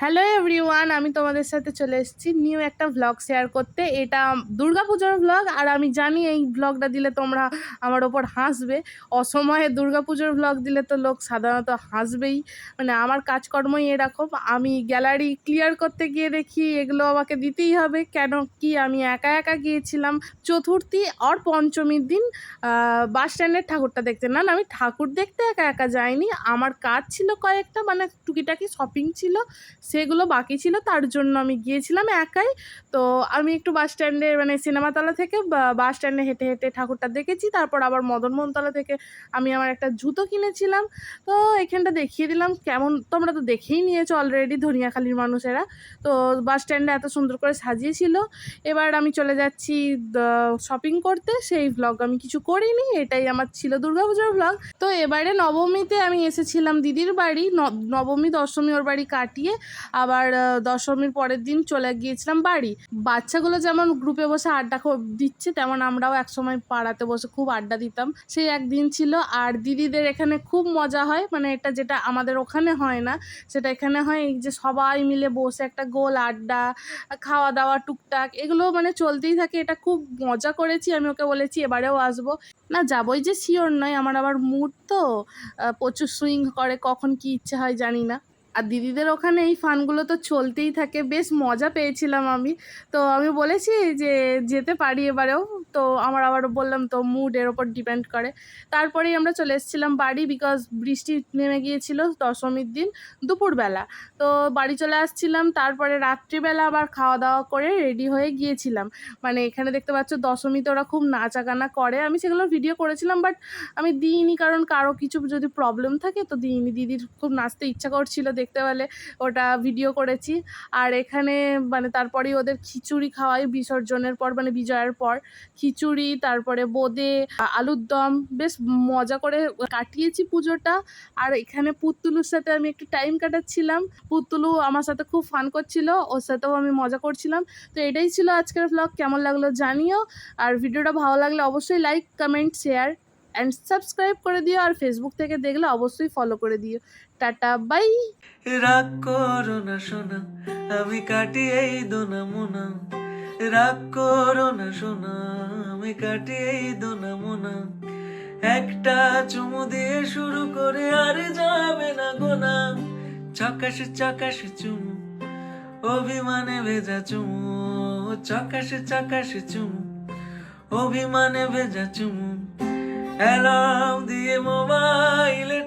Hello everyone, আমি তোমাদের সাথে চলে এসেছি নিউ একটা ভ্লগ শেয়ার করতে। এটা দুর্গাপুজোর ভ্লগ, আর আমি জানি এই ভ্লগটা দিলে তোমরা আমার ওপর হাসবে। অসময়ে দুর্গাপুজোর ভ্লগ দিলে তো লোক সাধারণত হাসবেই, মানে আমার কাজকর্মই এরকম। আমি গ্যালারি ক্লিয়ার করতে গিয়ে দেখি এগুলো আমাকে দিতেই হবে, কেন কি আমি একা একা গিয়েছিলাম চতুর্থী আর পঞ্চমীর দিন বাস স্ট্যান্ডের ঠাকুরটা দেখতে। না না, আমি ঠাকুর দেখতে একা একা যাইনি, আমার কাজ ছিল কয়েকটা, মানে টুকিটাকি শপিং ছিল, সেগুলো বাকি ছিল, তার জন্য আমি গিয়েছিলাম একাই। তো আমি একটু বাস স্ট্যান্ডে মানে সিনেমাতলা থেকে বাস স্ট্যান্ডে হেঁটে হেঁটে ঠাকুরটা দেখেছি, তারপর আবার মদন মোহনতলা থেকে আমি আমার একটা জুতো কিনেছিলাম। তো এখানটা দেখিয়ে দিলাম, কেমন তোমরা তো দেখেই নিয়েছো অলরেডি, ধনিয়াখালীর মানুষেরা তো বাস স্ট্যান্ডে এত সুন্দর করে সাজিয়েছিল। এবার আমি চলে যাচ্ছি শপিং করতে, সেই ভ্লগ আমি কিছু করিনি, এটাই আমার ছিল দুর্গাপুজোর ভ্লগ। তো এবারে নবমীতে আমি এসেছিলাম দিদির বাড়ি, নবমী দশমী ওর বাড়ি কাটিয়ে আবার দশমীর পরের দিন চলে গিয়েছিলাম বাড়ি। বাচ্চাগুলো যেমন গ্রুপে বসে আড্ডা দিচ্ছে, তেমন আমরাও একসময় পাড়াতে বসে খুব আড্ডা দিতাম, সেই একদিন ছিল। আর দিদিদের এখানে খুব মজা হয়, মানে এটা যেটা আমাদের ওখানে হয় না সেটা এখানে হয়, এই যে সবাই মিলে বসে একটা গোল আড্ডা, খাওয়া দাওয়া টুকটাক এগুলো মানে চলতেই থাকে, এটা খুব মজা করেছি। আমি ওকে বলেছি এবারেও আসবো, না যাবোই যে শিওর নয়, আমার আবার মুড তো প্রচুর সুইং করে, কখন কি ইচ্ছে হয় জানি না। আর দিদিদের ওখানে এই ফানগুলো তো চলতেই থাকে, বেশ মজা পেয়েছিলাম আমি। তো আমি বলেছি যে যেতে পারি এবারেও, তো আমার আবার বললাম তো মুড এর ওপর ডিপেন্ড করে। তারপরেই আমরা চলে এসেছিলাম বাড়ি, বিকজ বৃষ্টি নেমে গিয়েছিল দশমীর দিন দুপুরবেলা। তো বাড়ি চলে আসছিলাম, তারপরে রাত্রিবেলা আবার খাওয়া দাওয়া করে রেডি হয়ে গিয়েছিলাম। মানে এখানে দেখতে পাচ্ছ দশমীতে ওরা খুব নাচাগানা করে, আমি সেগুলো ভিডিও করেছিলাম, বাট আমি দিইনি, কারণ কারো কিছু যদি প্রবলেম থাকে তো দিইনি। দিদির খুব নাচতে ইচ্ছা করছিল, দেখতে পেলে ওটা ভিডিও করেছি। আর এখানে মানে তারপরেই ওদের খিচুড়ি খাওয়াই বিসর্জনের পর, মানে বিজয়ের পর খিচুড়ি, তারপরে বোঁদে, আলুর দম, বেশ মজা করে কাটিয়েছি পুজোটা। আর এখানে পুতুলুর সাথে আমি একটু টাইম কাটাচ্ছিলাম, পুতুলু আমার সাথে খুব ফান করছিল, ওর সাথেও আমি মজা করছিলাম। তো এটাই ছিল আজকের ব্লগ, কেমন লাগলো জানিও। আর ভিডিওটা ভালো লাগলে অবশ্যই like comment share and subscribe করে দিও, আর ফেসবুক থেকে দেখলে অবশ্যই ফলো করে দিও। Tata bye. রাগ করো না সোনা, আমি কাটি এই দোনা মোনা। রাগ করো না সোনা, আমি কাটি এই দোনা মোনা। একটা চুমু দিয়ে শুরু করে আর যাবে না গোনা। চকাশে চকাশে চুমু, অভিমানে ভেজা চুমু। চকাশে চকাশে চুমু, অভিমানে ভেজা চুমু। অ্যালার্ম দিয়ে মোবাইলে